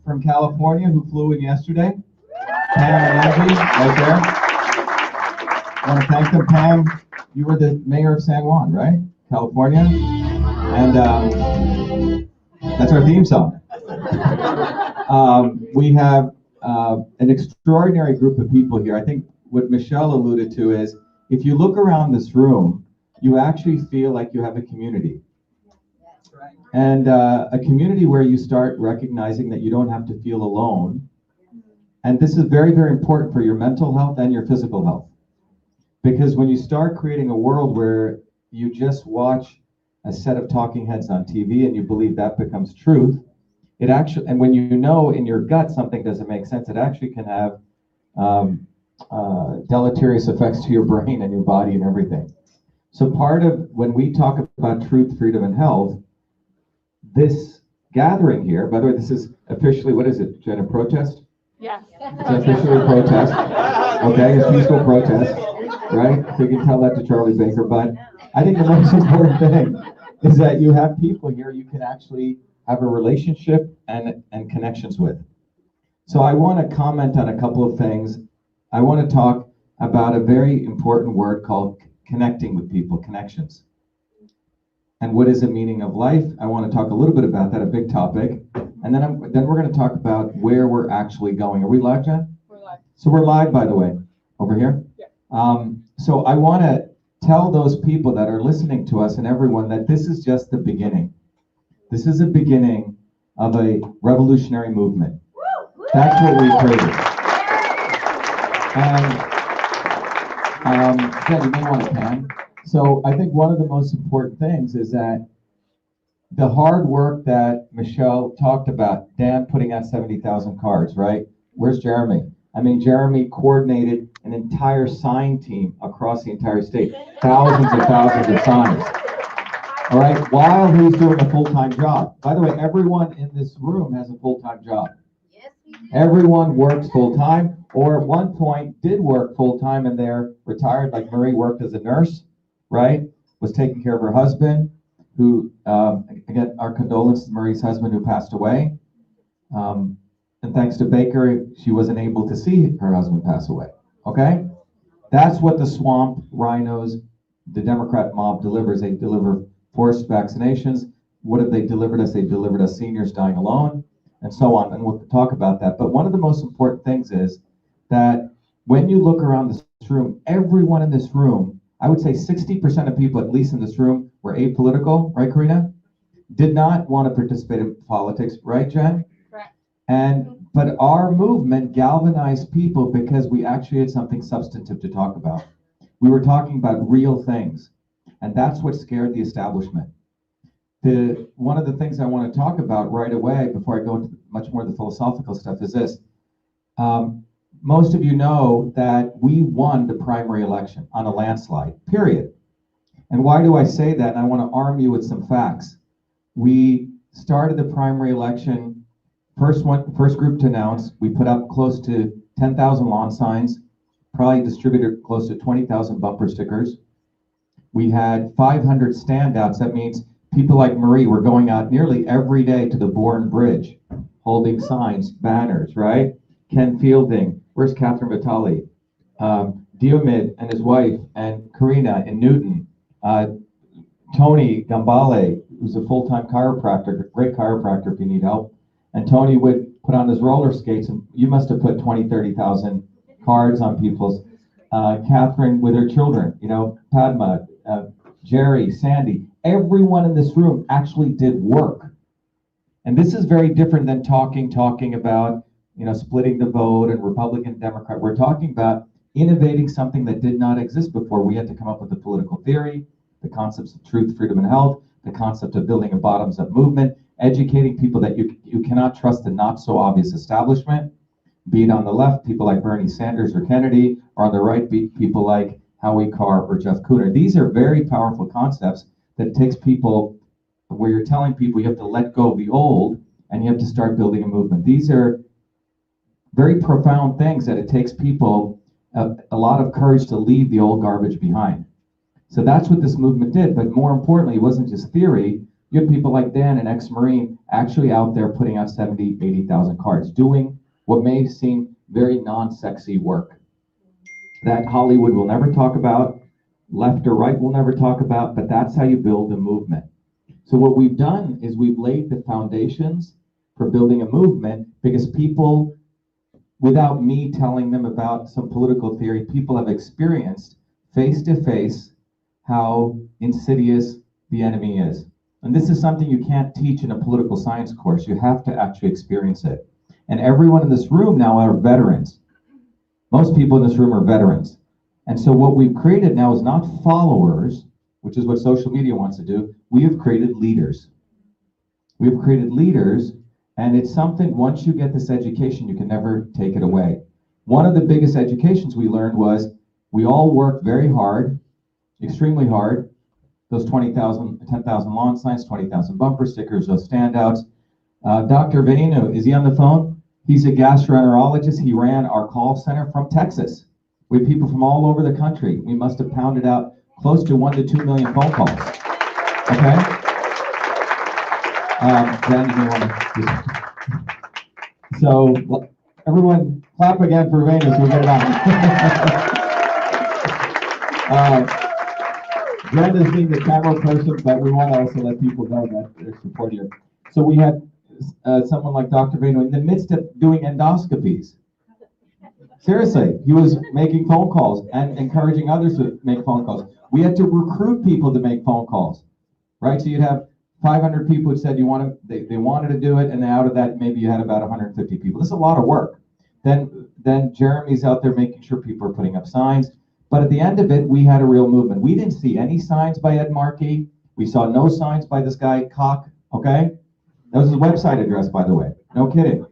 from California who flew in yesterday. Pam and Angie, right there. I want to thank them. Pam, you were the mayor of San Juan, right? California. And that's our theme song. We have an extraordinary group of people here. I think what Michelle alluded to is, if you look around this room, you actually feel like you have a community. And a community where you start recognizing that you don't have to feel alone. And this is very, very important for your mental health and your physical health. Because when you start creating a world where you just watch a set of talking heads on TV and you believe that becomes truth, it actually, and when you know in your gut something doesn't make sense, it actually can have deleterious effects to your brain and your body and everything. So part of when we talk about truth, freedom, and health, this gathering here, by the way, this is officially, what is it, Jen, a protest? Yes. It's officially a protest, okay, a peaceful protest, right? So you can tell that to Charlie Baker, but I think the most important thing is that you have people here you can actually have a relationship and connections with. So I want to comment on a couple of things. I want to talk about a very important word called connecting with people, connections. And what is the meaning of life? I want to talk a little bit about that, a big topic. And then we're going to talk about where we're actually going. Are we live, Jen? We're live. So we're live, by the way, over here. Yeah. So I want to tell those people that are listening to us and everyone that this is just the beginning. This is the beginning of a revolutionary movement. That's what we created. And Jen, you may want to pan. So I think one of the most important things is that the hard work that Michelle talked about, Dan putting out 70,000 cards, right? Where's Jeremy? I mean, Jeremy coordinated an entire sign team across the entire state, thousands and thousands of signs. All right, while he's doing a full-time job. By the way, everyone in this room has a full-time job. Yes, we do. Everyone works full-time, or at one point did work full-time and they're retired, like Marie worked as a nurse, right? Was taking care of her husband, who, again, our condolences to Marie's husband who passed away. And thanks to Baker, she wasn't able to see her husband pass away, okay? That's what the swamp rhinos, the Democrat mob delivers. They deliver forced vaccinations. What have they delivered us? They delivered us seniors dying alone, and so on, and we'll talk about that. But one of the most important things is that when you look around this room, everyone in this room, I would say 60% of people, at least in this room, were apolitical, right, Karina? Did not want to participate in politics, right, Jen? Correct. But our movement galvanized people because we actually had something substantive to talk about. We were talking about real things, and that's what scared the establishment. One of the things I want to talk about right away, before I go into much more of the philosophical stuff, is this. Most of you know that we won the primary election on a landslide, period. And why do I say that? And I want to arm you with some facts. We started the primary election, first group to announce. We put up close to 10,000 lawn signs, probably distributed close to 20,000 bumper stickers. We had 500 standouts. That means people like Marie were going out nearly every day to the Bourne Bridge, holding signs, banners, right? Ken Fielding, where's Catherine Vitale? Diomid and his wife, and Karina in Newton. Tony Gambale, who's a full-time chiropractor, great chiropractor if you need help. And Tony would put on his roller skates, and you must have put 20, 30,000 cards on people's. Catherine with her children, you know, Padma, Jerry, Sandy, everyone in this room actually did work. And this is very different than talking about, you know, splitting the vote and Republican, Democrat. We're talking about innovating something that did not exist before. We had to come up with the political theory, the concepts of truth, freedom, and health, the concept of building a bottoms-up movement, educating people that you cannot trust the not-so-obvious establishment, be it on the left, people like Bernie Sanders or Kennedy, or on the right, people like Howie Carr or Jeff Cooner. These are very powerful concepts that it takes people, where you're telling people you have to let go of the old and you have to start building a movement. These are very profound things that it takes people a lot of courage to leave the old garbage behind. So that's what this movement did. But more importantly, it wasn't just theory. You had people like Dan, an ex-Marine, actually out there putting out 70, 80,000 cards, doing what may seem very non-sexy work that Hollywood will never talk about, left or right will never talk about, but that's how you build a movement. So what we've done is we've laid the foundations for building a movement, because people, without me telling them about some political theory, people have experienced face to face how insidious the enemy is. And this is something you can't teach in a political science course. You have to actually experience it. And everyone in this room now are veterans. Most people in this room are veterans. And so what we've created now is not followers, which is what social media wants to do. We have created leaders. We have created leaders, and it's something, once you get this education, you can never take it away. One of the biggest educations we learned was we all work very hard, extremely hard. Those 20,000, 10,000 lawn signs, 20,000 bumper stickers, those standouts. Dr. Venu, is he on the phone? He's a gastroenterologist. He ran our call center from Texas. We have people from all over the country. We must have pounded out close to 1 to 2 million phone calls. Okay? Dan, you may want to. So, everyone, clap again for Venu so we get it on. Brenda's being the camera person, but we want to also let people know that they're supporting you. So we had someone like Dr. Venu in the midst of doing endoscopies. Seriously, he was making phone calls and encouraging others to make phone calls. We had to recruit people to make phone calls, right? So you'd have 500 people who said they wanted to do it, and out of that, maybe you had about 150 people. This is a lot of work. Then Jeremy's out there making sure people are putting up signs. But at the end of it, we had a real movement. We didn't see any signs by Ed Markey. We saw no signs by this guy, Koch, okay? That was his website address, by the way. No kidding.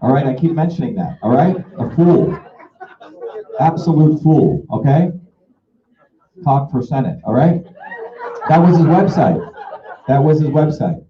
All right, I keep mentioning that, all right? A fool. Absolute fool, okay? Koch for Senate, all right? That was his website. That was his website.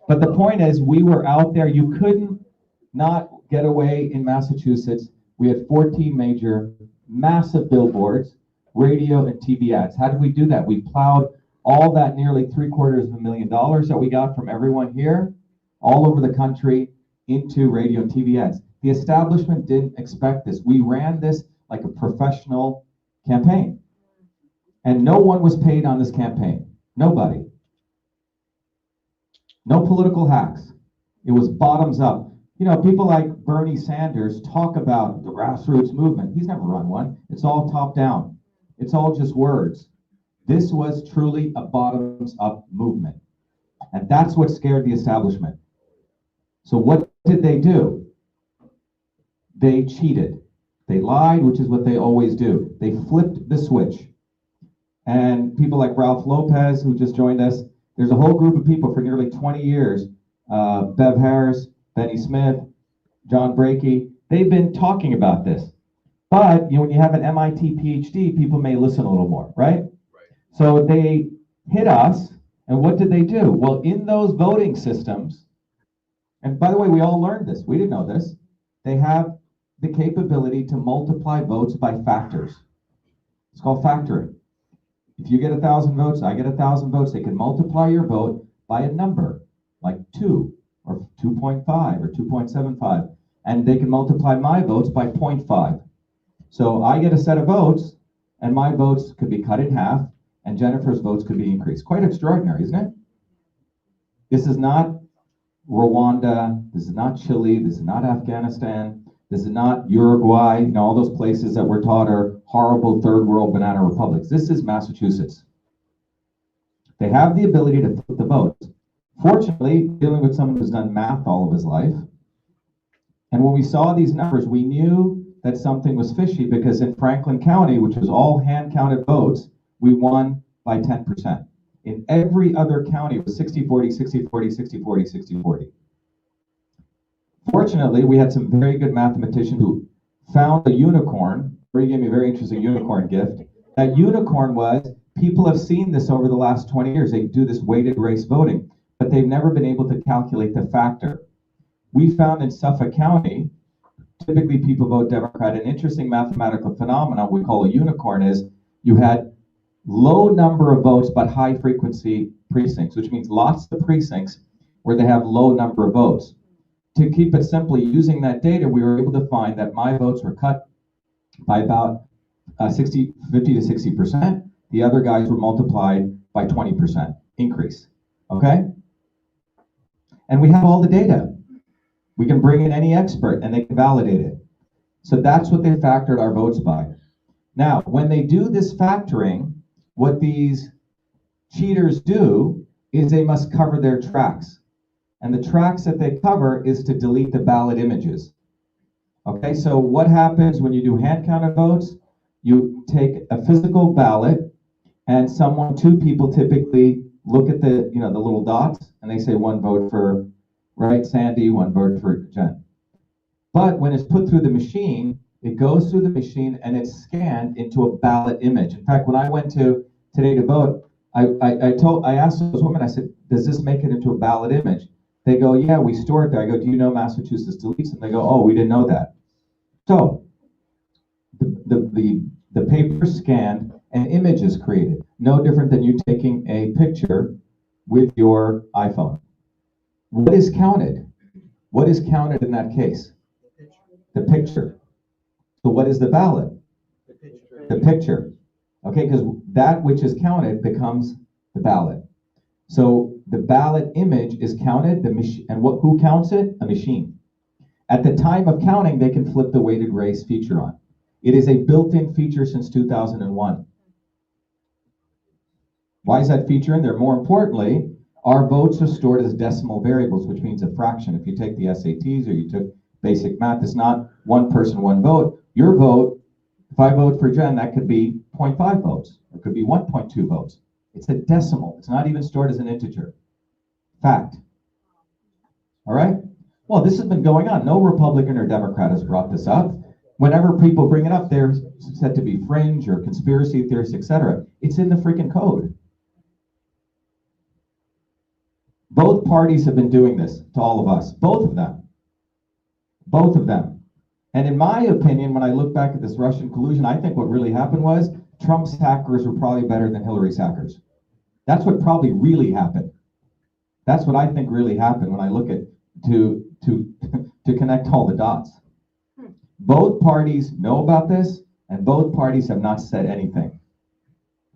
But the point is, we were out there. You couldn't not get away in Massachusetts. We had 14 major, massive billboards, radio and TV ads. How did we do that? We plowed all that nearly $750,000 that we got from everyone here, all over the country, into radio and TV ads. The establishment didn't expect this. We ran this like a professional campaign. And no one was paid on this campaign. Nobody. No political hacks. It was bottoms up. You know, people like Bernie Sanders talk about the grassroots movement. He's never run one. It's all top down. It's all just words. This was truly a bottoms up movement. And that's what scared the establishment. So what did they do? They cheated. They lied, which is what they always do. They flipped the switch. And people like Ralph Lopez, who just joined us, there's a whole group of people for nearly 20 years, Bev Harris, Benny Smith, John Brakey, they've been talking about this. But when you have an MIT PhD, people may listen a little more, right? So they hit us, and what did they do? Well, in those voting systems, and by the way, we all learned this. We didn't know this. They have the capability to multiply votes by factors. It's called factoring. If you get 1,000 votes, I get 1,000 votes, they can multiply your vote by a number, like 2, or 2.5, or 2.75, and they can multiply my votes by 0.5. So I get a set of votes, and my votes could be cut in half, and Jennifer's votes could be increased. Quite extraordinary, isn't it? This is not Rwanda, this is not Chile, this is not Afghanistan, this is not Uruguay, all those places that we're taught are horrible third world banana republics. This is Massachusetts. They have the ability to flip the votes. Fortunately, dealing with someone who's done math all of his life, and when we saw these numbers, we knew that something was fishy, because in Franklin County, which was all hand-counted votes, we won by 10%. In every other county, it was 60-40, 60-40, 60-40, 60-40. Fortunately, we had some very good mathematicians who found a unicorn. He gave me a very interesting unicorn gift. That unicorn was, people have seen this over the last 20 years. They do this weighted race voting, but they've never been able to calculate the factor. We found in Suffolk County, typically people vote Democrat. An interesting mathematical phenomenon we call a unicorn is you had low number of votes but high frequency precincts, which means lots of precincts where they have low number of votes. To keep it simply, using that data, we were able to find that my votes were cut by about 50 to 60%. The other guys were multiplied by 20% increase, okay? And we have all the data. We can bring in any expert and they can validate it. So that's what they factored our votes by. Now, when they do this factoring, what these cheaters do is they must cover their tracks. And the tracks that they cover is to delete the ballot images. Okay, so what happens when you do hand counted votes? You take a physical ballot and two people typically look at the little dots and they say one vote for, right, Sandy, one vote for Jen. But when it's put through the machine, it goes through the machine and it's scanned into a ballot image. In fact, when I went today to vote, I asked those women, I said, does this make it into a ballot image? They go, yeah, we store it there. I go, do you know Massachusetts deletes them? They go, oh, we didn't know that. So the paper scanned, an image is created. No different than you taking a picture with your iPhone. What is counted? What is counted in that case? The picture. So what is the ballot? The picture. Okay, because that which is counted becomes the ballot. So the ballot image is counted, and who counts it? A machine. At the time of counting, they can flip the weighted race feature on. It is a built-in feature since 2001. Why is that feature in there? More importantly, our votes are stored as decimal variables, which means a fraction. If you take the SATs or you took basic math, it's not one person, one vote. Your vote, if I vote for Jen, that could be 0.5 votes. It could be 1.2 votes. It's a decimal. It's not even stored as an integer. Fact. All right? Well, this has been going on. No Republican or Democrat has brought this up. Whenever people bring it up, they're said to be fringe or conspiracy theorists, etc. It's in the freaking code. Both parties have been doing this to all of us. Both of them. Both of them. And in my opinion, when I look back at this Russian collusion, I think what really happened was Trump's hackers were probably better than Hillary's hackers. That's what probably really happened. That's what I think really happened when I look at to connect all the dots. Both parties know about this, and both parties have not said anything.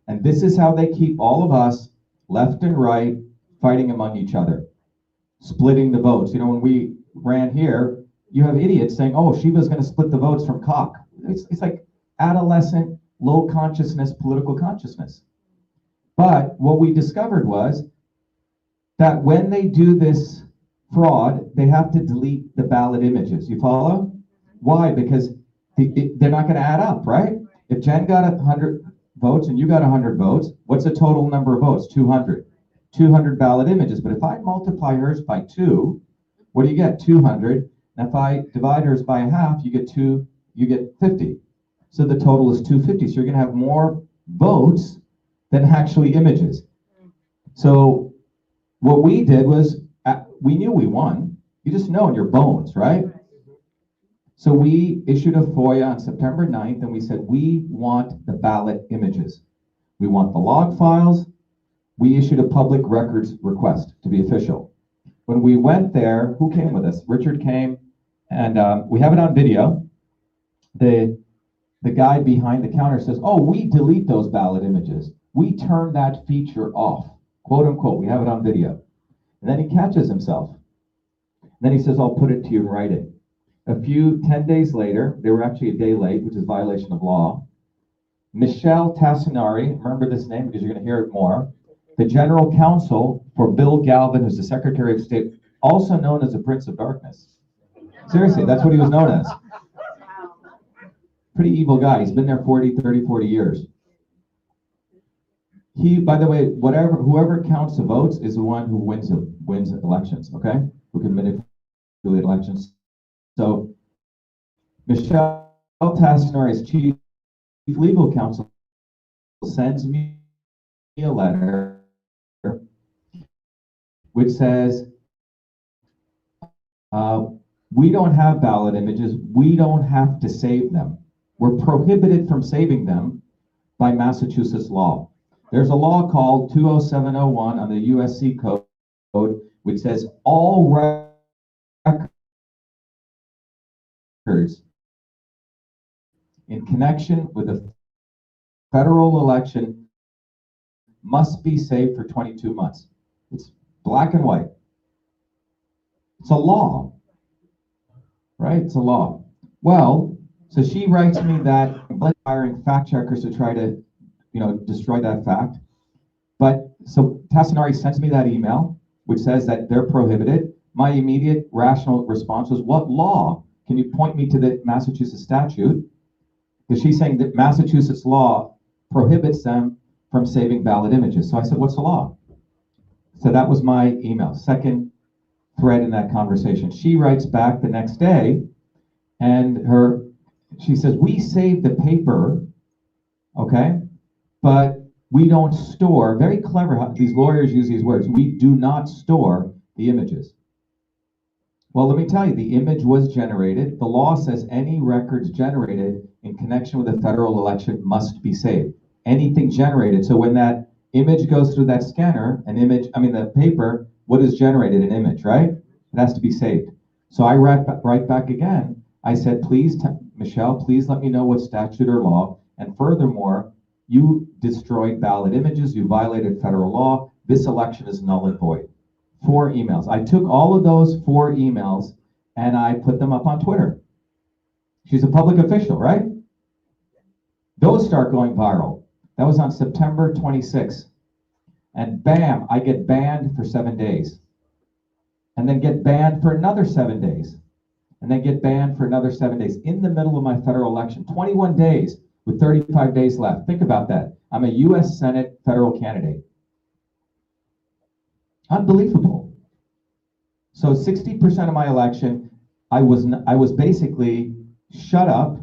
And this is how they keep all of us, left and right, fighting among each other, splitting the votes. You know, when we ran here, you have idiots saying, oh, Shiva's going to split the votes from cock. It's like adolescent, low consciousness, political consciousness. But what we discovered was that when they do this fraud, they have to delete the ballot images. You follow? Why? Because they're not going to add up, right? If Jen got 100 votes and you got 100 votes, what's the total number of votes? 200. 200 ballot images. But if I multiply hers by 2, what do you get? 200. And if I divide hers by a half, you get 50. So the total is 250. So you're going to have more votes than actually images. So what we did was, we knew we won. You just know in your bones, right? So we issued a FOIA on September 9th, and we said, we want the ballot images. We want the log files. We issued a public records request to be official. When we went there, who came with us? Richard came, and we have it on video. The guy behind the counter says, oh, we delete those ballot images. We turn that feature off, quote unquote. We have it on video. And then he catches himself. And then he says, I'll put it to you in writing. 10 days later, they were actually a day late, which is violation of law. Michelle Tassinari, remember this name because you're going to hear it more, the general counsel for Bill Galvin, who's the Secretary of State, also known as the Prince of Darkness. Seriously, that's what he was known as. Pretty evil guy. He's been there 40 years. He, by the way, whoever counts the votes is the one who wins elections, okay? Who can manipulate elections. So Michelle Tassinari's chief legal counsel sends me a letter which says, we don't have ballot images. We don't have to save them. We're prohibited from saving them by Massachusetts law. There's a law called 20701 on the USC code, which says all records in connection with a federal election must be saved for 22 months. It's black and white. It's a law, right? It's a law. Well, so she writes me that hiring fact checkers to try to, destroy that fact. But so Tassinari sends me that email, which says that they're prohibited. My immediate rational response was, what law? Can you point me to the Massachusetts statute? Because she's saying that Massachusetts law prohibits them from saving valid images. So I said, what's the law? So that was my email, second thread in that conversation. She writes back the next day, and she says, we saved the paper, okay, but we don't store, very clever how these lawyers use these words, we do not store the images. Well, let me tell you, the image was generated. The law says any records generated in connection with a federal election must be saved. Anything generated. So when that image goes through that scanner, the paper, what is generated? An image, right? It has to be saved. So I write back again. I said, please, Michelle, please let me know what statute or law. And furthermore, you destroyed valid images. You violated federal law. This election is null and void. 4 emails. I took all of those 4 emails and I put them up on Twitter. She's a public official, right? Those start going viral. That was on September 26th. And bam, I get banned for 7 days. And then get banned for another 7 days. And then get banned for another 7 days in the middle of my federal election. 21 days with 35 days left. Think about that. I'm a US Senate federal candidate. Unbelievable. So 60% of my election, I was basically shut up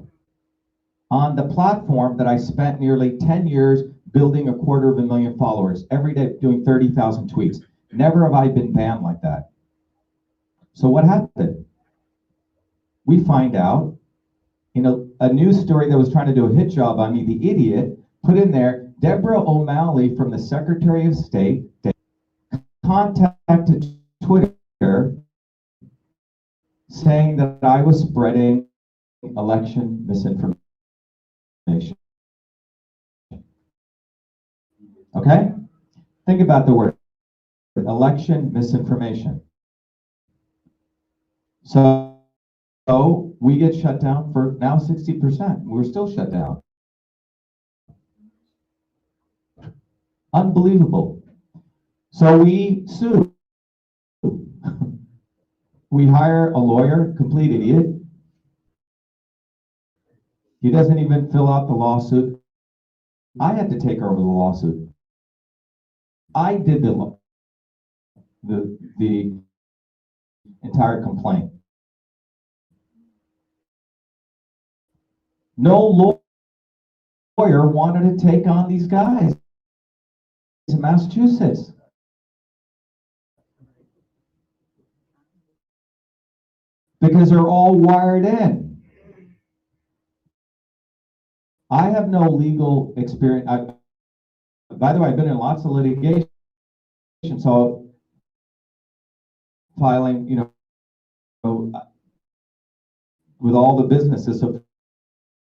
on the platform that I spent nearly 10 years building 250,000 followers, every day doing 30,000 tweets. Never have I been banned like that. So what happened? We find out in a news story that was trying to do a hit job on me, the idiot put in there, Deborah O'Malley from the Secretary of State contacted Twitter saying that I was spreading election misinformation. Okay? Think about the word election misinformation. So we get shut down for now 60%. We're still shut down. Unbelievable. So we sue. We hire a lawyer, complete idiot. He doesn't even fill out the lawsuit. I had to take over the lawsuit. I did the entire complaint. No lawyer wanted to take on these guys in Massachusetts. Because they're all wired in. I have no legal experience. By the way, I've been in lots of litigation, so filing, with all the businesses. So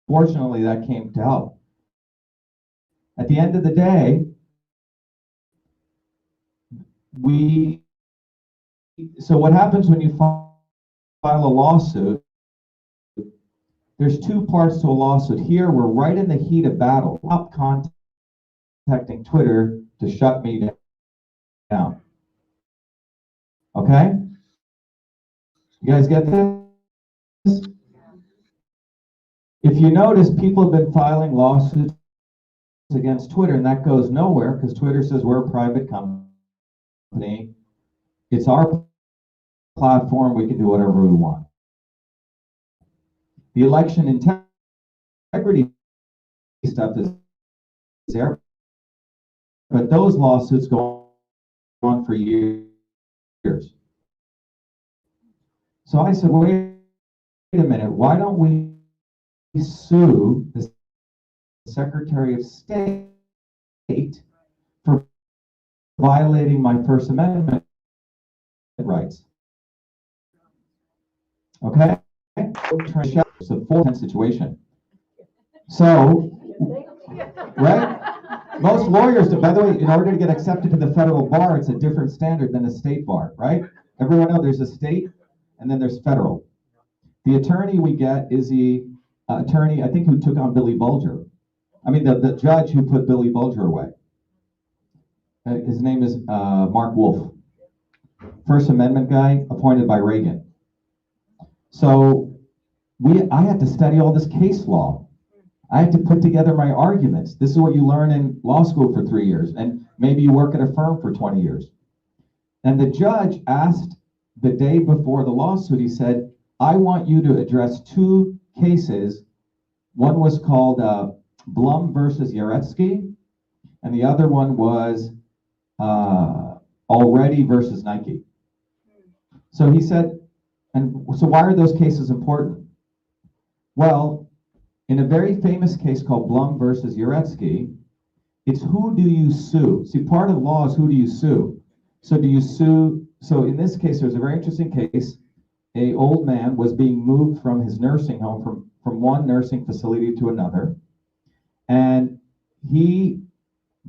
fortunately, that came to help. At the end of the day, so what happens when you file a lawsuit? There's 2 parts to a lawsuit. Here, we're right in the heat of battle. Stop contacting Twitter to shut me down. Okay? You guys get this? If you notice, people have been filing lawsuits against Twitter, and that goes nowhere because Twitter says we're a private company. It's our platform. We can do whatever we want. The election integrity stuff is there, but those lawsuits go on for years. So I said, wait a minute, why don't we sue the Secretary of State violating my First Amendment rights. Okay? It's a full situation. So, right? Most lawyers, by the way, in order to get accepted to the federal bar, it's a different standard than the state bar, right? Everyone knows there's a state and then there's federal. The attorney we get is the attorney, I think, who took on Billy Bulger. I mean, the judge who put Billy Bulger away. His name is Mark Wolf. First Amendment guy appointed by Reagan. So I had to study all this case law. I had to put together my arguments. This is what you learn in law school for 3 years, and maybe you work at a firm for 20 years. And the judge asked the day before the lawsuit, he said, I want you to address 2 cases. One was called Blum versus Yaretsky, and the other one was Already versus Nike. So he said, and so why are those cases important? Well, in a very famous case called Blum versus Yaretsky, it's who do you sue? See, part of the law is who do you sue? So do you sue? So in this case, there's a very interesting case. An old man was being moved from his nursing home, from one nursing facility to another. And he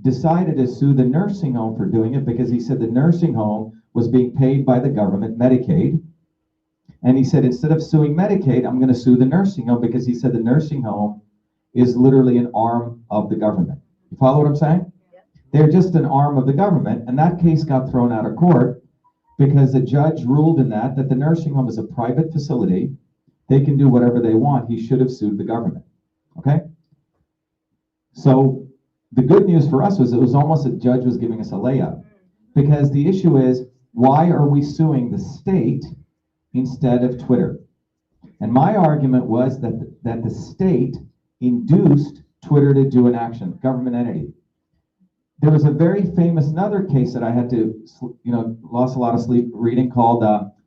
decided to sue the nursing home for doing it because he said the nursing home was being paid by the government, Medicaid. And he said, instead of suing Medicaid, I'm going to sue the nursing home because he said the nursing home is literally an arm of the government. You follow what I'm saying? They're just an arm of the government. And that case got thrown out of court because the judge ruled in that the nursing home is a private facility. They can do whatever they want. He should have sued the government. Okay? So the good news for us was it was almost the judge was giving us a layup. Because the issue is, why are we suing the state instead of Twitter? And my argument was that the state induced Twitter to do an action, government entity. There was a very famous another case that I had to, lost a lot of sleep reading called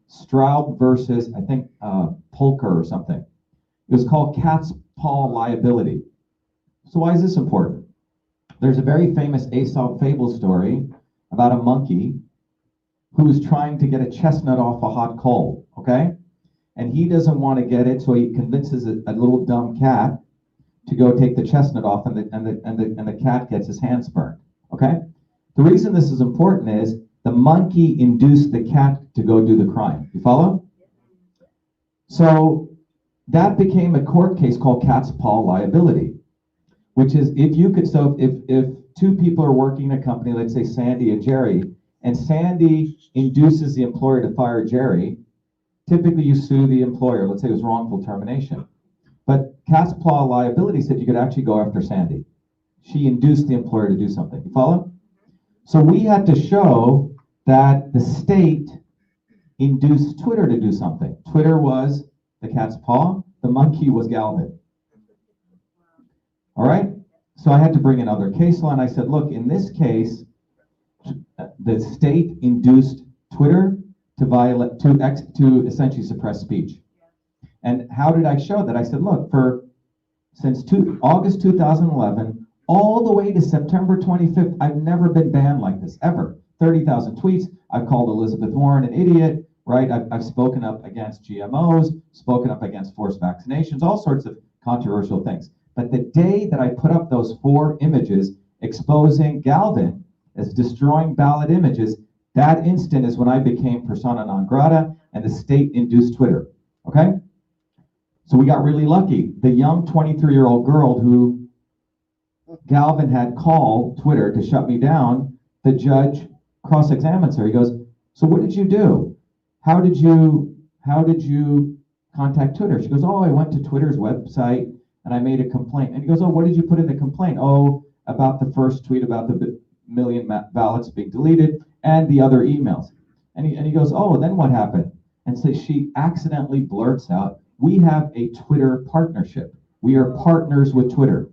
Straub versus, I think, Polker or something. It was called cat's paw liability. So why is this important? There's a very famous Aesop fable story about a monkey who's trying to get a chestnut off a hot coal, okay? And he doesn't want to get it, so he convinces a little dumb cat to go take the chestnut off, and the cat gets his hands burned, okay? The reason this is important is the monkey induced the cat to go do the crime. You follow? So that became a court case called cat's paw liability, which is if 2 people are working in a company, let's say Sandy and Jerry, and Sandy induces the employer to fire Jerry, typically you sue the employer. Let's say it was wrongful termination. But cat's paw liability said you could actually go after Sandy. She induced the employer to do something. You follow? So we had to show that the state induced Twitter to do something. Twitter was the cat's paw. The monkey was Galvin. All right? So I had to bring in other case law, and I said, look, in this case, the state induced Twitter to essentially suppress speech. And how did I show that? I said, look, since August 2011, all the way to September 25th, I've never been banned like this, ever. 30,000 tweets. I've called Elizabeth Warren an idiot, right? I've spoken up against GMOs, spoken up against forced vaccinations, all sorts of controversial things. But the day that I put up those 4 images exposing Galvin as destroying ballot images, that instant is when I became persona non grata, and the state induced Twitter, okay? So we got really lucky. The young 23-year-old girl who Galvin had called Twitter to shut me down, the judge cross-examines her. He goes, so what did you do? How did you contact Twitter? She goes, oh, I went to Twitter's website and I made a complaint. And he goes, oh, what did you put in the complaint? Oh, about the first tweet about the million ballots being deleted and the other emails. And he goes, oh, then what happened? And so she accidentally blurts out, we have a Twitter partnership. We are partners with Twitter.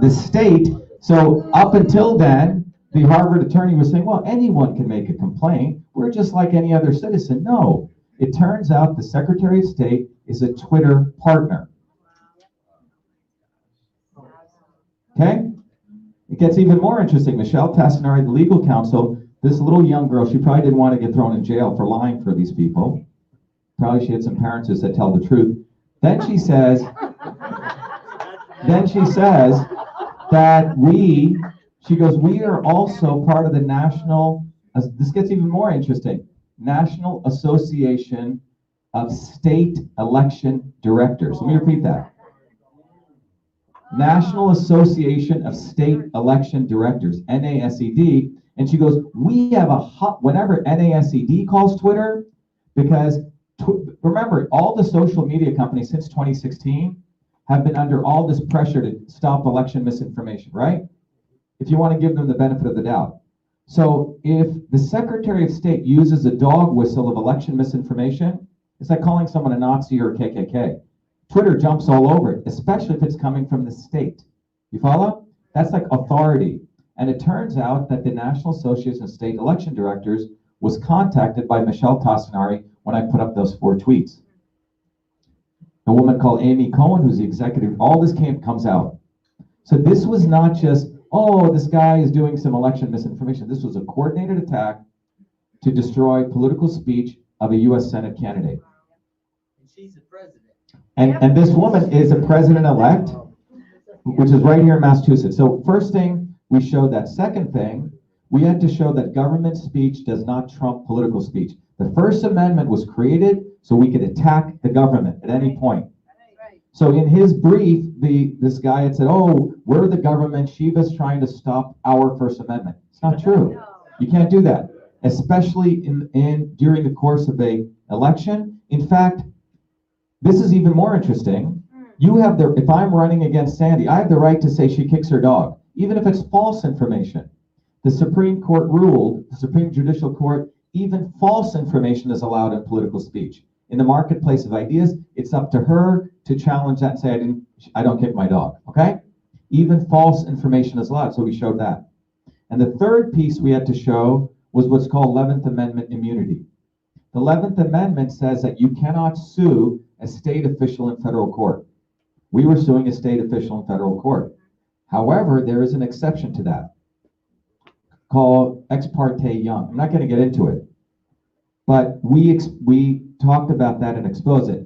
The state, so up until then, the Harvard attorney was saying, well, anyone can make a complaint. We're just like any other citizen. No, it turns out the Secretary of State is a Twitter partner. Okay? It gets even more interesting. Michelle Tassinari, the legal counsel, this little young girl, she probably didn't want to get thrown in jail for lying for these people. Probably she had some parents that said, tell the truth. Then she says that she goes, we are also part of the national, this gets even more interesting, National Association of State Election Directors. Let me repeat that. National Association of State Election Directors, NASED. And she goes, we have whenever NASED calls Twitter, because remember, all the social media companies since 2016 have been under all this pressure to stop election misinformation, right? If you want to give them the benefit of the doubt. So if the Secretary of State uses a dog whistle of election misinformation, it's like calling someone a Nazi or a KKK. Twitter jumps all over it, especially if it's coming from the state. You follow? That's like authority. And it turns out that the National Association of State Election Directors was contacted by Michelle Tassinari when I put up those 4 tweets. A woman called Amy Cohen, who's the executive, all this comes out. So this was not just, oh, this guy is doing some election misinformation. This was a coordinated attack to destroy political speech of a U.S. Senate candidate. And she's the president. And this woman is a president-elect, which is right here in Massachusetts. So first thing, we showed that. Second thing, we had to show that government speech does not trump political speech. The First Amendment was created so we could attack the government at any point. So in his brief, this guy had said, oh, we're the government, Shiva's trying to stop our First Amendment. It's not true. You can't do that, especially during the course of an election. In fact, this is even more interesting. You have if I'm running against Sandy, I have the right to say she kicks her dog, even if it's false information. The Supreme Court ruled, the Supreme Judicial Court, even false information is allowed in political speech. In the marketplace of ideas, it's up to her to challenge that and say, I don't kick my dog, okay? Even false information is allowed, so we showed that. And the third piece we had to show was what's called 11th Amendment immunity. The 11th Amendment says that you cannot sue a state official in federal court. We were suing a state official in federal court. However, there is an exception to that called Ex parte Young. I'm not going to get into it, but we talked about that and exposed it.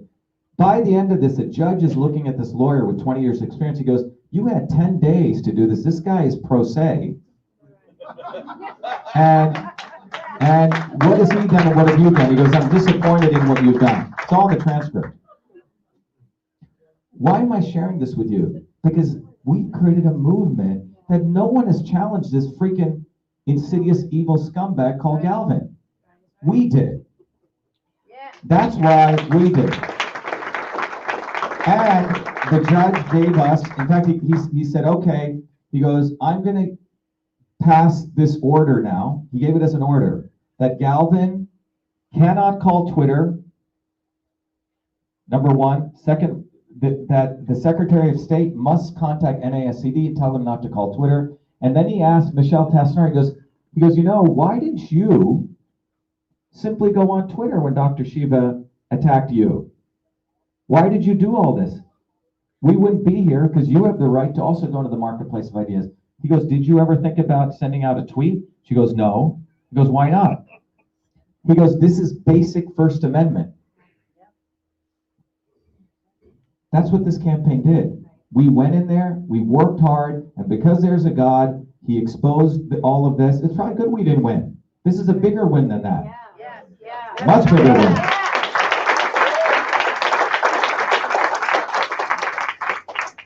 By the end of this, a judge is looking at this lawyer with 20 years experience. He goes, you had 10 days to do this. This guy is pro se. And what has he done and what have you done? He goes, I'm disappointed in what you've done. It's all in the transcript. Why am I sharing this with you? Because we created a movement that no one has challenged this freaking insidious, evil scumbag called Galvin. We did. That's why we did. And the judge gave us, in fact, he said, okay, he goes, I'm going to pass this order now. He gave it as an order that Galvin cannot call Twitter, number one. Second, that the Secretary of State must contact NASED and tell them not to call Twitter. And then he asked Michelle Tassinari, he goes, you know, why didn't you simply go on Twitter when Dr. Shiva attacked you? Why did you do all this? We wouldn't be here because you have the right to also go into the marketplace of ideas. He goes, did you ever think about sending out a tweet? She goes, no. He goes, why not? He goes, this is basic First Amendment. That's what this campaign did. We went in there, we worked hard, and because there's a God, he exposed all of this. It's probably good we didn't win. This is a bigger win than that. Much bigger win.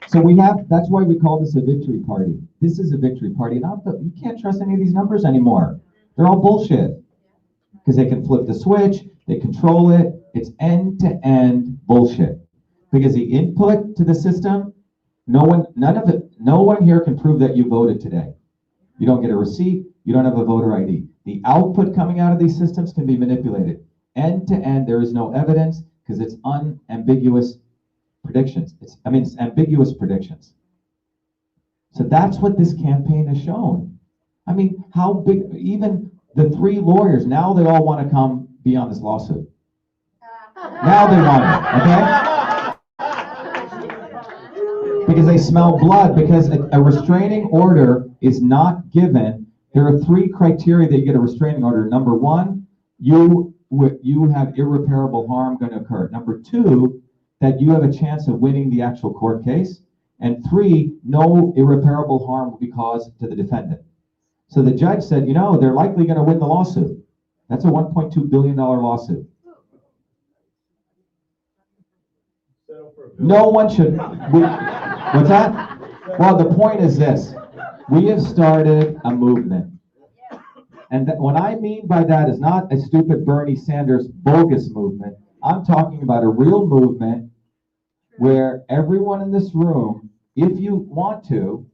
So that's why we call this a victory party. This is a victory party. You can't trust any of these numbers anymore. They're all bullshit. Because they can flip the switch, they control it. It's end-to-end bullshit. Because the input to the system, no one here can prove that you voted today. You don't get a receipt, you don't have a voter ID. The output coming out of these systems can be manipulated. End to end, there is no evidence because it's unambiguous predictions. It's ambiguous predictions. So that's what this campaign has shown. I mean, how big, even the 3 lawyers, now they all want to come be on this lawsuit. Now they want it, okay? Because they smell blood, because a restraining order is not given. There are 3 criteria that you get a restraining order. Number 1, you have irreparable harm going to occur. Number 2, that you have a chance of winning the actual court case. And 3, no irreparable harm will be caused to the defendant. So the judge said, they're likely going to win the lawsuit. That's a $1.2 billion lawsuit. No one should. What's that? Well, the point is this. We have started a movement. And what I mean by that is not a stupid Bernie Sanders bogus movement. I'm talking about a real movement where everyone in this room, if you want to,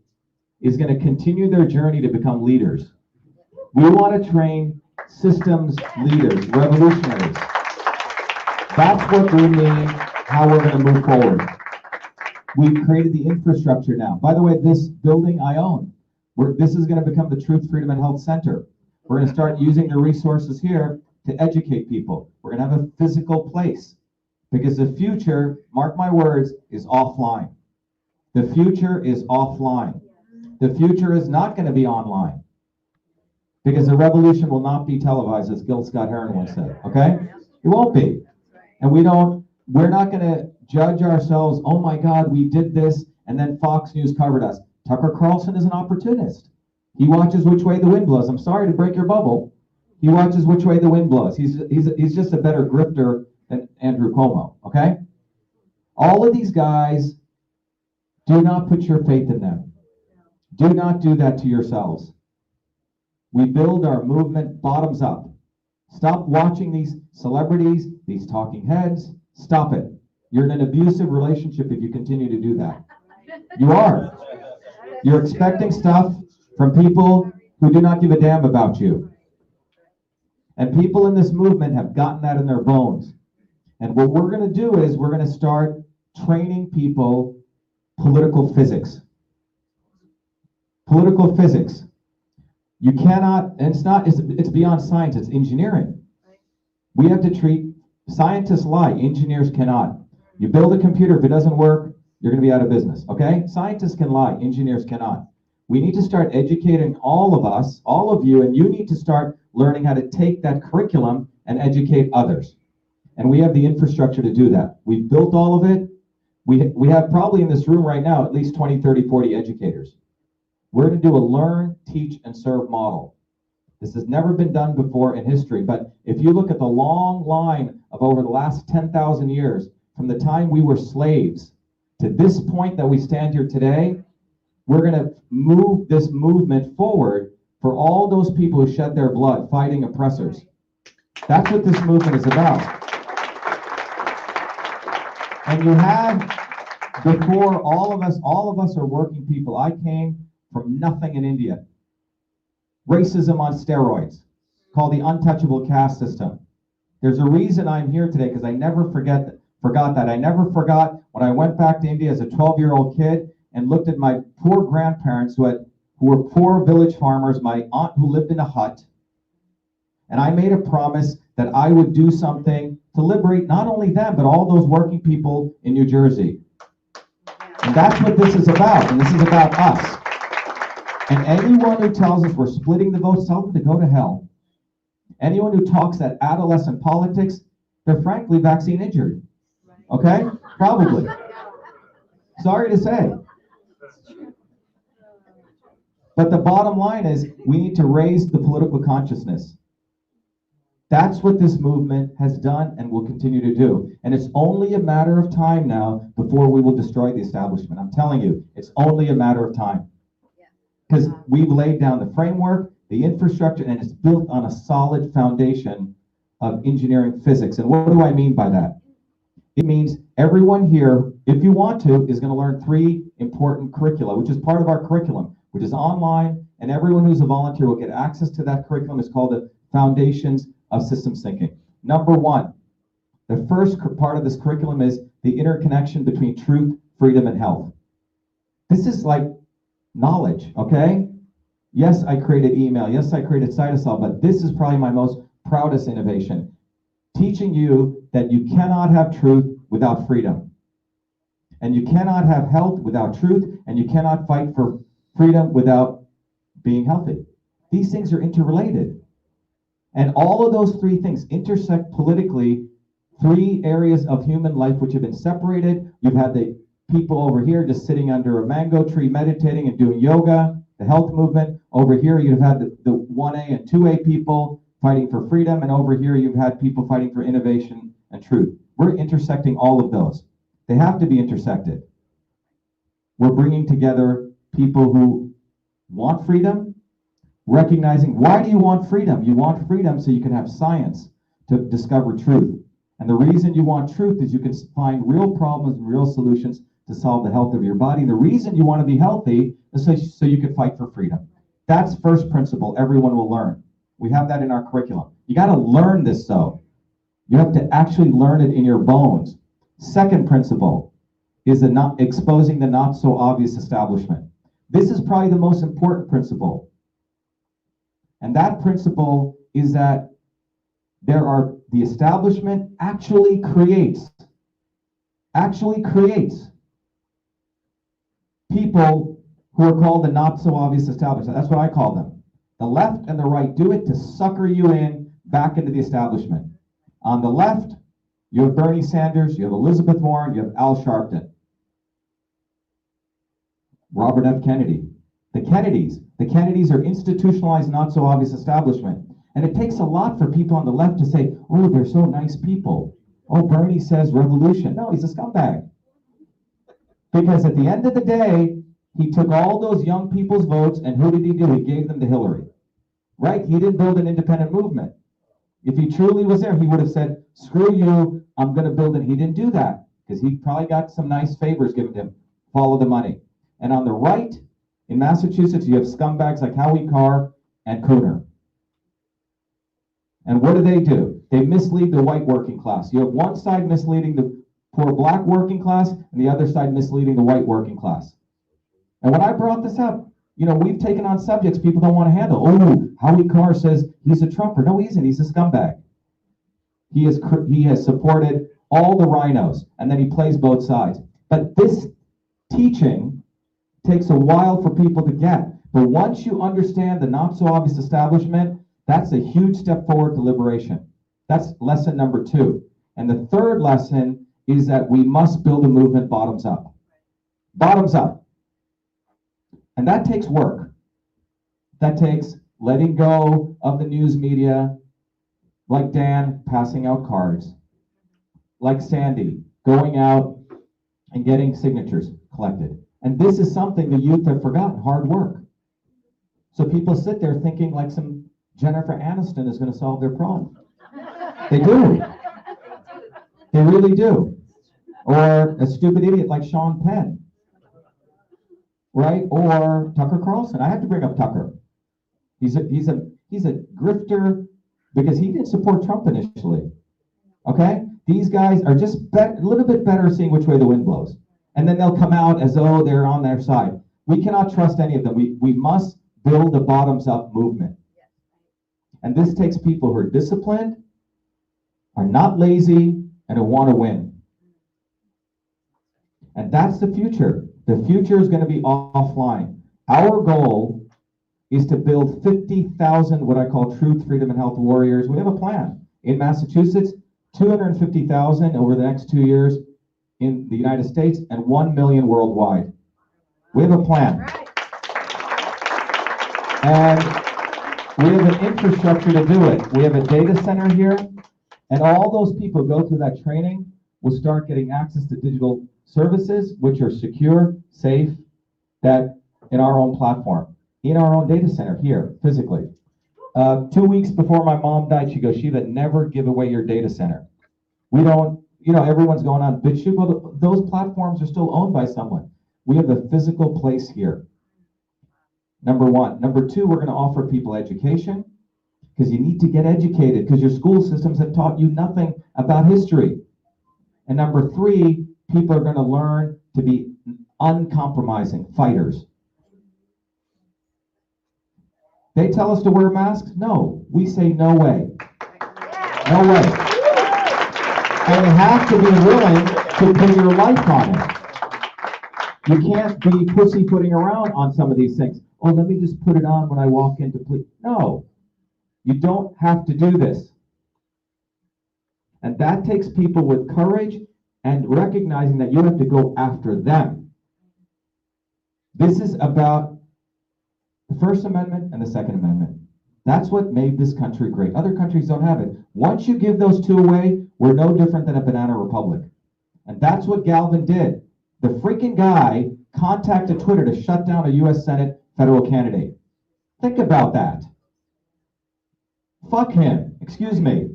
is going to continue their journey to become leaders. We want to train systems leaders, revolutionaries. That's what we mean, how we're going to move forward. We've created the infrastructure now. By the way, this building I own. This is going to become the Truth, Freedom, and Health Center. We're going to start using the resources here to educate people. We're going to have a physical place. Because the future, mark my words, is offline. The future is offline. The future is not going to be online. Because the revolution will not be televised, as Gil Scott-Heron once said. Okay? It won't be. And we're not going to judge ourselves, oh my God, we did this, and then Fox News covered us. Tucker Carlson is an opportunist. He watches which way the wind blows. I'm sorry to break your bubble. He watches which way the wind blows. He's just a better grifter than Andrew Cuomo, okay? All of these guys, do not put your faith in them. Do not do that to yourselves. We build our movement bottoms up. Stop watching these celebrities, these talking heads. Stop it. You're in an abusive relationship if you continue to do that. You are. You're expecting stuff from people who do not give a damn about you. And people in this movement have gotten that in their bones. And what we're going to do is we're going to start training people political physics. Political physics. You cannot, and it's beyond science, it's engineering. We have to treat, scientists lie, engineers cannot. You build a computer, if it doesn't work, you're going to be out of business, okay? Scientists can lie, engineers cannot. We need to start educating all of us, all of you, and you need to start learning how to take that curriculum and educate others. And we have the infrastructure to do that. We've built all of it. We have probably in this room right now at least 20, 30, 40 educators. We're going to do a learn, teach, and serve model. This has never been done before in history, but if you look at the long line of over the last 10,000 years, from the time we were slaves to this point that we stand here today, we're going to move this movement forward for all those people who shed their blood fighting oppressors. That's what this movement is about. And you have, before all of us are working people. I came from nothing in India. Racism on steroids, called the untouchable caste system. There's a reason I'm here today, because I never forgot that. I never forgot when I went back to India as a 12-year-old kid and looked at my poor grandparents who were poor village farmers, my aunt who lived in a hut. And I made a promise that I would do something to liberate not only them, but all those working people in New Jersey. And that's what this is about, and this is about us. And anyone who tells us we're splitting the votes, tell them to go to hell. Anyone who talks that adolescent politics, they're frankly vaccine injured. Okay? Probably. Sorry to say. But the bottom line is we need to raise the political consciousness. That's what this movement has done and will continue to do. And it's only a matter of time now before we will destroy the establishment. I'm telling you, it's only a matter of time. Because we've laid down the framework, the infrastructure, and it's built on a solid foundation of engineering physics. And what do I mean by that? It means everyone here, if you want to, is going to learn 3 important curricula, which is part of our curriculum, which is online, and everyone who's a volunteer will get access to that curriculum. It's called the Foundations of Systems Thinking. Number 1, the first part of this curriculum is the interconnection between truth, freedom, and health. This is like knowledge, okay? Yes, I created email. Yes, I created Cytosol, but this is probably my most proudest innovation. Teaching you that you cannot have truth without freedom. And you cannot have health without truth, and you cannot fight for freedom without being healthy. These things are interrelated. And all of those three things intersect politically, three areas of human life which have been separated. You've had the people over here just sitting under a mango tree meditating and doing yoga, the health movement. Over here you've had the 1A and 2A people fighting for freedom, and over here you've had people fighting for innovation and truth. We're intersecting all of those. They have to be intersected. We're bringing together people who want freedom, recognizing, why do you want freedom? You want freedom so you can have science to discover truth. And the reason you want truth is you can find real problems and real solutions to solve the health of your body. The reason you want to be healthy is so you can fight for freedom. That's first principle everyone will learn. We have that in our curriculum. You got to learn this though. You have to actually learn it in your bones. Second principle is exposing the not so obvious establishment. This is probably the most important principle. And that principle is that the establishment actually creates people who are called the not so obvious establishment. That's what I call them. The left and the right do it to sucker you in back into the establishment. On the left, you have Bernie Sanders, you have Elizabeth Warren, you have Al Sharpton, Robert F. Kennedy. The Kennedys are institutionalized, not so obvious establishment. And it takes a lot for people on the left to say, oh, they're so nice people. Oh, Bernie says revolution. No, he's a scumbag. Because at the end of the day, he took all those young people's votes, and who did he do? He gave them to Hillary. Right? He didn't build an independent movement. If he truly was there, he would have said, screw you, I'm going to build it. He didn't do that because he probably got some nice favors given to him. Follow the money. And on the right, in Massachusetts, you have scumbags like Howie Carr and Cooner. And what do? They mislead the white working class. You have one side misleading the poor black working class and the other side misleading the white working class. And when I brought this up, we've taken on subjects people don't want to handle. Oh, Howie Carr says he's a Trumper. No, he isn't. He's a scumbag. He has supported all the rhinos, and then he plays both sides. But this teaching takes a while for people to get. But once you understand the not so obvious establishment, that's a huge step forward to liberation. That's lesson number 2. And the third lesson is that we must build a movement bottoms up. Bottoms up. And that takes work. That takes letting go of the news media, like Dan passing out cards, like Sandy going out and getting signatures collected. And this is something the youth have forgotten, hard work. So people sit there thinking like some Jennifer Aniston is going to solve their problem. They do. They really do. Or a stupid idiot like Sean Penn. Right? Or Tucker Carlson. I have to bring up Tucker. He's a grifter because he didn't support Trump initially. Okay? These guys are just a little bit better seeing which way the wind blows. And then they'll come out as though they're on their side. We cannot trust any of them. We must build a bottoms-up movement. And this takes people who are disciplined, are not lazy, and who want to win. And that's the future. The future is going to be offline. Our goal is to build 50,000 what I call truth, freedom, and health warriors. We have a plan. In Massachusetts, 250,000 over the next 2 years in the United States, and 1 million worldwide. We have a plan. And we have an infrastructure to do it. We have a data center here, and all those people who go through that training will start getting access to digital services, which are secure, safe, that in our own platform, in our own data center here, physically. 2 weeks before my mom died, she goes, Shiva, never give away your data center. We don't, everyone's going on BitChute. Well, those platforms are still owned by someone. We have a physical place here. Number 1. Number 2, we're going to offer people education because you need to get educated because your school systems have taught you nothing about history. And number 3, people are going to learn to be uncompromising fighters. They tell us to wear masks? No. We say no way. No way. And you have to be willing to put your life on it. You can't be pussyfooting around on some of these things. Oh, let me just put it on when I walk into police. No, you don't have to do this. And that takes people with courage and recognizing that you have to go after them. This is about the First Amendment and the Second Amendment. That's what made this country great. Other countries don't have it. Once you give those two away, we're no different than a banana republic. And that's what Galvin did. The freaking guy contacted Twitter to shut down a U.S. Senate federal candidate. Think about that. Fuck him. Excuse me.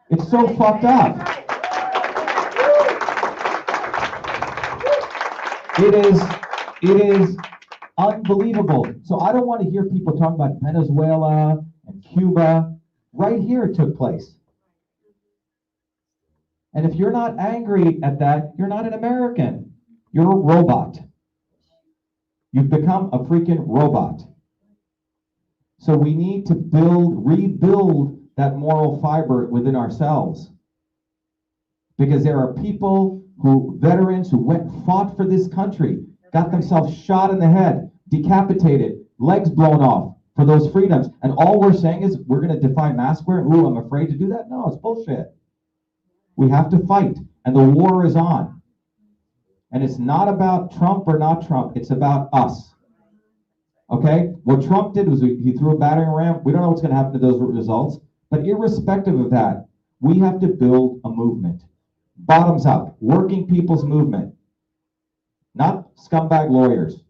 It's so fucked up. It is unbelievable. So I don't want to hear people talk about Venezuela and Cuba. Right here it took place. And if you're not angry at that, you're not an American. You're a robot. You've become a freaking robot. So we need to rebuild that moral fiber within ourselves. Because there are people veterans who fought for this country, got themselves shot in the head, decapitated, legs blown off for those freedoms. And all we're saying is we're going to defy mask wear. Ooh, I'm afraid to do that. No, it's bullshit. We have to fight. And the war is on. And it's not about Trump or not Trump. It's about us. Okay? What Trump did was he threw a battering ram. We don't know what's going to happen to those results. But irrespective of that, we have to build a movement. Bottoms up. Working people's movement. Not scumbag lawyers.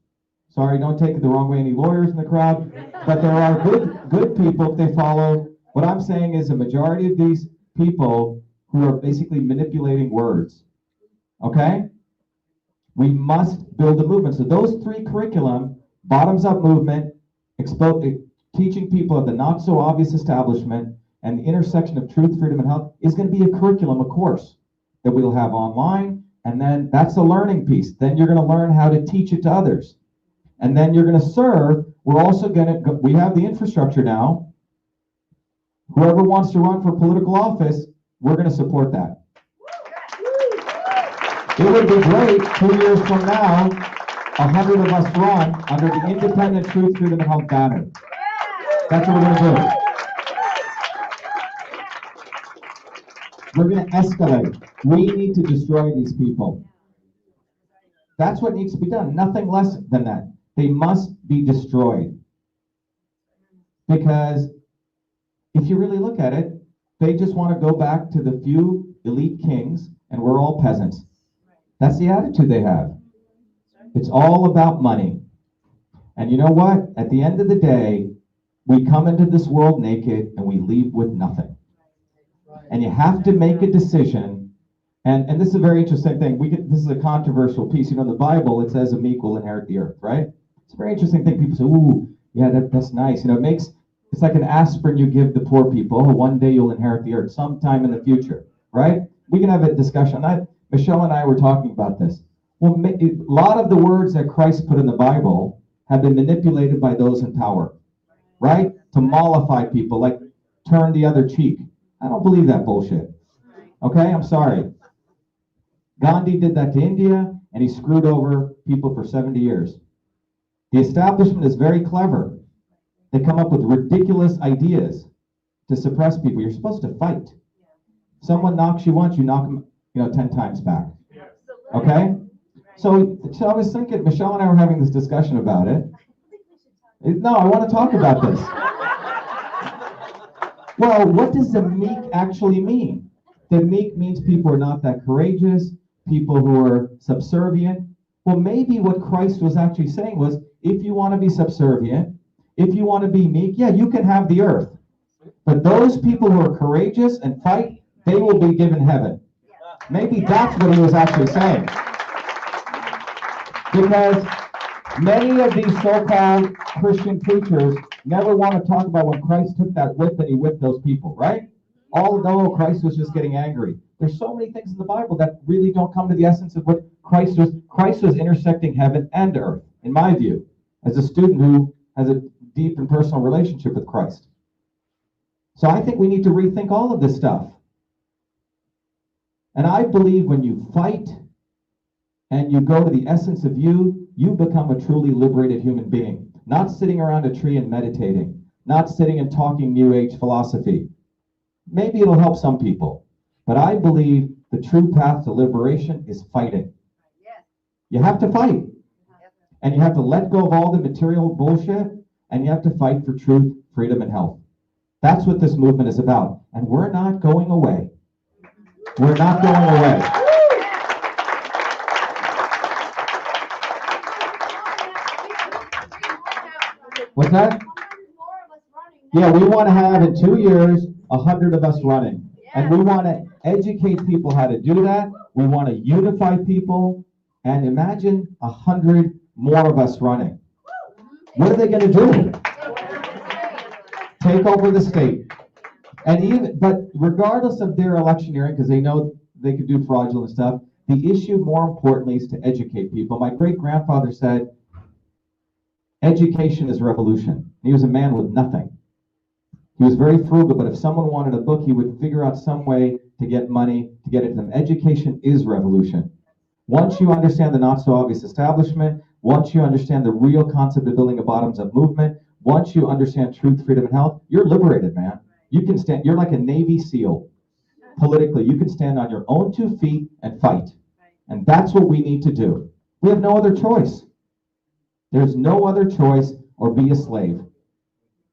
Sorry, don't take it the wrong way, any lawyers in the crowd. But there are good people if they follow. What I'm saying is a majority of these people who are basically manipulating words. Okay? We must build a movement. So those three curriculum, bottoms up movement, teaching people at the not so obvious establishment, and the intersection of truth, freedom, and health is going to be a curriculum, a course that we'll have online. And then that's the learning piece. Then you're going to learn how to teach it to others. And then you're going to serve. We're also going to, we have the infrastructure now. Whoever wants to run for political office, we're going to support that. It would be great 2 years from now, 100 of us run under the independent truth, freedom, and health banner. That's what we're going to do. We're going to escalate. We need to destroy these people. That's what needs to be done. Nothing less than that. They must be destroyed. Because if you really look at it, they just want to go back to the few elite kings, and we're all peasants. That's the attitude they have. It's all about money. And you know what? At the end of the day, we come into this world naked and we leave with nothing. And you have to make a decision. And this is a very interesting thing. This is a controversial piece. You know, in the Bible, it says a meek will inherit the earth, right? It's a very interesting thing. People say, ooh, yeah, that's nice. You know, it's like an aspirin you give the poor people. Oh, one day you'll inherit the earth, sometime in the future, right? We can have a discussion. Michelle and I were talking about this. Well, a lot of the words that Christ put in the Bible have been manipulated by those in power, right? To mollify people, like turn the other cheek. I don't believe that bullshit. Okay, I'm sorry. Gandhi did that to India, and he screwed over people for 70 years. The establishment is very clever. They come up with ridiculous ideas to suppress people. You're supposed to fight. Someone knocks you once, you knock them 10 times back. Okay? So I was thinking, Michelle and I were having this discussion about it. No, I want to talk about this. Well, what does the meek actually mean? The meek means people are not that courageous, people who are subservient. Well, maybe what Christ was actually saying was, if you want to be subservient, if you want to be meek, yeah, you can have the earth. But those people who are courageous and fight, they will be given heaven. Maybe that's what he was actually saying. Because many of these so-called Christian preachers never want to talk about when Christ took that whip and he whipped those people, right? Although Christ was just getting angry. There's so many things in the Bible that really don't come to the essence of what Christ was. Christ was intersecting heaven and earth, in my view, as a student who has a deep and personal relationship with Christ. So I think we need to rethink all of this stuff. And I believe when you fight and you go to the essence of you, you become a truly liberated human being. Not sitting around a tree and meditating, not sitting and talking New Age philosophy. Maybe it'll help some people, but I believe the true path to liberation is fighting. You have to fight, and you have to let go of all the material bullshit, and you have to fight for truth, freedom, and health. That's what this movement is about, and we're not going away. We're not going away. What's that? Yeah, we want to have in 2 years 100 of us running. And we want to educate people how to do that. We want to unify people. And imagine 100 more of us running. What are they going to do? Take over the state. But regardless of their electioneering, because they know they could do fraudulent stuff, the issue more importantly is to educate people. My great-grandfather said, education is revolution. He was a man with nothing. He was very frugal, but if someone wanted a book, he would figure out some way to get money, to get it to them. Education is revolution. Once you understand the not-so-obvious establishment, once you understand the real concept of building a bottoms-up movement, once you understand truth, freedom, and health, you're liberated, man. You can stand, you're like a Navy SEAL. Politically, you can stand on your own 2 feet and fight. And that's what we need to do. We have no other choice. There's no other choice or be a slave.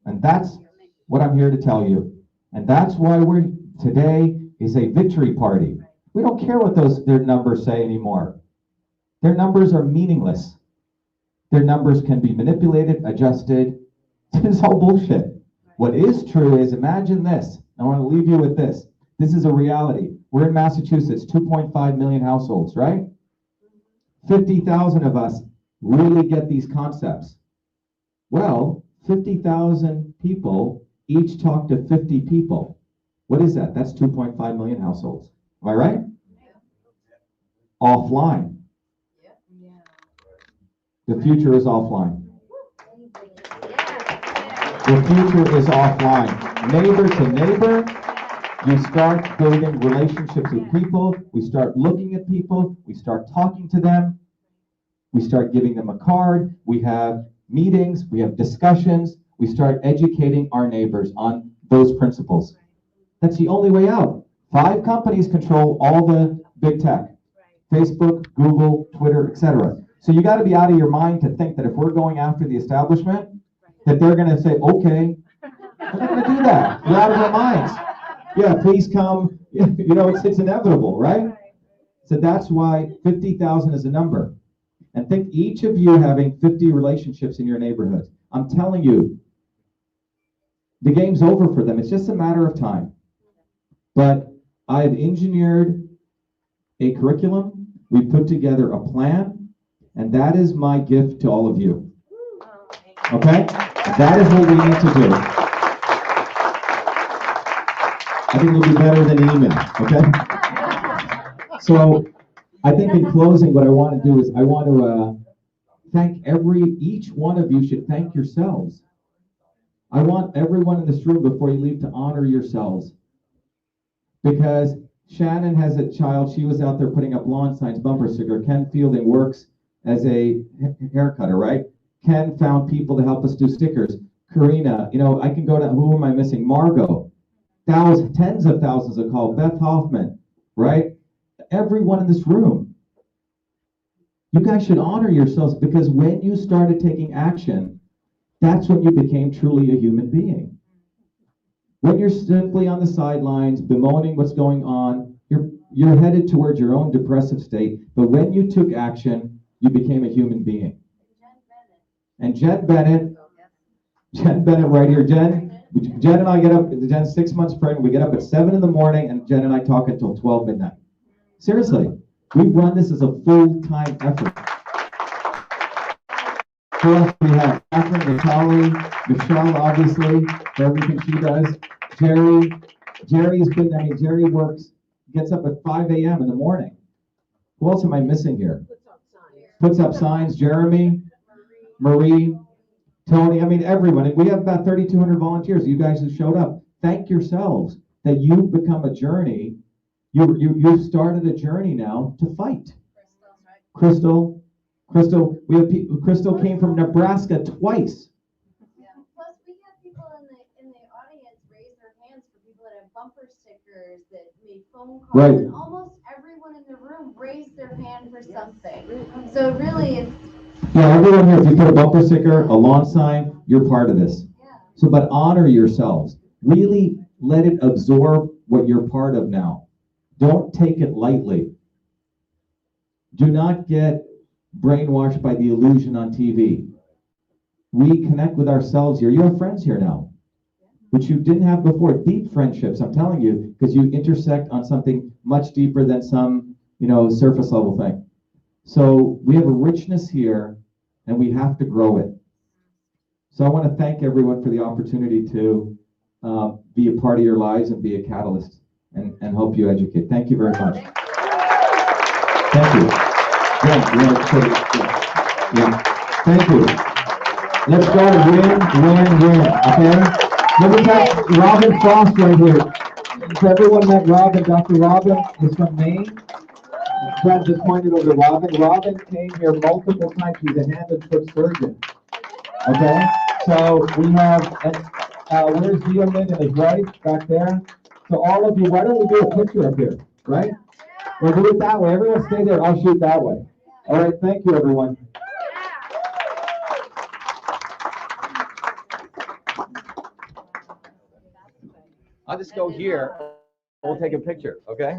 And that's what I'm here to tell you. And that's why today is a victory party. We don't care what their numbers say anymore. Their numbers are meaningless. Their numbers can be manipulated, adjusted. It's all bullshit. What is true is, imagine this. I want to leave you with this. This is a reality. We're in Massachusetts, 2.5 million households, right? 50,000 of us really get these concepts. Well, 50,000 people each talk to 50 people. What is that? That's 2.5 million households. Am I right? Offline. The future is offline. The future is offline. Neighbor to neighbor, you start building relationships with people. We start looking at people. We start talking to them. We start giving them a card. We have meetings. We have discussions. We start educating our neighbors on those principles. That's the only way out. 5 companies control all the big tech. Facebook, Google, Twitter, etc. So you got to be out of your mind to think that if we're going after the establishment, that they're going to say, okay, we're not going to do that. We're out of our minds. Yeah, please come. You know, it's inevitable, right? So that's why 50,000 is a number. And think each of you having 50 relationships in your neighborhood. I'm telling you, the game's over for them. It's just a matter of time. But I've engineered a curriculum. We put together a plan. And that is my gift to all of you. Okay? That is what we need to do. I think it'll be better than email. Okay? So I think in closing, what I want to do is I want to thank each one of you should thank yourselves. I want everyone in this room before you leave to honor yourselves. Because Shannon has a child, she was out there putting up lawn signs, bumper sticker. Ken Fielding works as a hair cutter, right? Ken found people to help us do stickers. Karina, I can go to, who am I missing? Margot. Tens of thousands of calls. Beth Hoffman, right? Everyone in this room. You guys should honor yourselves because when you started taking action, that's when you became truly a human being. When you're simply on the sidelines, bemoaning what's going on, you're headed towards your own depressive state. But when you took action, you became a human being. And Jen Bennett right here. Jen and I get up, Jen's 6 months pregnant, we get up at 7 in the morning and Jen and I talk until 12 midnight. Seriously, we run this as a full-time effort. For us, we have Catherine, Natalie, Michelle, obviously, for everything she does. Jerry gets up at 5 a.m. in the morning. Who else am I missing here? Puts up signs. Jeremy, Marie, Tony, everyone. And we have about 3,200 volunteers. You guys have showed up. Thank yourselves that you've become a journey. You've started a journey now to fight. Crystal, we have Crystal came from Nebraska twice. Yeah. Plus, we had people in the audience raise their hands for people that have bumper stickers that made phone calls, Right. and almost everyone in the room raised their hand for something. So really, it's Yeah, everyone here, if you put a bumper sticker, a lawn sign, you're part of this. yeah. So, but honor yourselves. Really let it absorb what you're part of now. Don't take it lightly. Do not get brainwashed by the illusion on TV. We connect with ourselves here. You have friends here now, which you didn't have before. Deep friendships, I'm telling you, because you intersect on something much deeper than some, surface level thing. So we have a richness here, and we have to grow it. So I want to thank everyone for the opportunity to be a part of your lives and be a catalyst and help you educate. Thank you very much. Thank you. Yeah. Thank you. Let's go to win. Okay? Let me tell Robin Frost right here. So everyone met Robin. Dr. Robin is from Maine. Brad just pointed over to Robin. Robin came here multiple times. She's a hand and foot surgeon. Okay? So we have, where's Zeoman and his wife back there? So all of you, why don't we do a picture up here, right? We'll do it that way. Everyone stay there. I'll shoot that way. All right, thank you, everyone. I'll just go here. We'll take a picture, okay?